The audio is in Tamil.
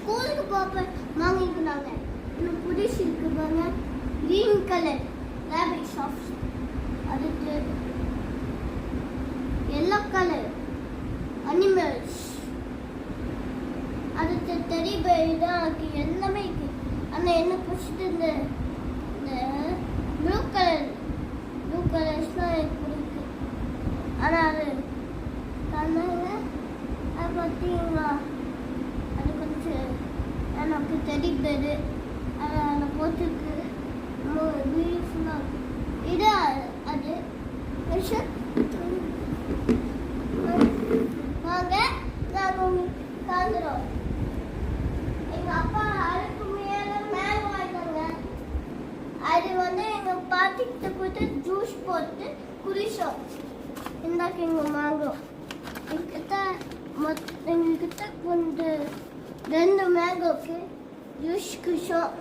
ஸ்கூலுக்கு போக வாங்கிக்கிறாங்க. எனக்கு பிடிச்சிருக்கு பாருங்க. Green colour rabbit socks. அடுத்து எல்லோ கலர் அனிமல்ஸ். அடுத்து டெடி பேர் தான் இருக்கு. எல்லாமே இருக்கு. ஆனால் என்ன பிடிச்சது இந்த ப்ளூ கலர்ஸ் தான் எனக்கு பிடிக்கு. ஆனால் அது கண்ணாங்க அது பார்த்தீங்களா, அது கொஞ்சம் எனக்கு டெடி பேர் அதை போட்டுருக்கு. ரொம்ப பியூட்டிஃபுல்லாக இருக்கு. இது அது வாங்க நாங்கள் காந்துடும். எங்கள் அப்பா அதுக்கு மேலே வாங்கிட்டாங்க. அது எங்கள் பாட்டிக்கிட்ட கொடுத்து ஜூஸ் போட்டு குடிச்சோம். இந்தாக்க எங்கள் மேங்கோ எங்ககிட்ட கொஞ்சம் 2 மேங்கோக்கு ஜூஸ் குடிச்சோம்.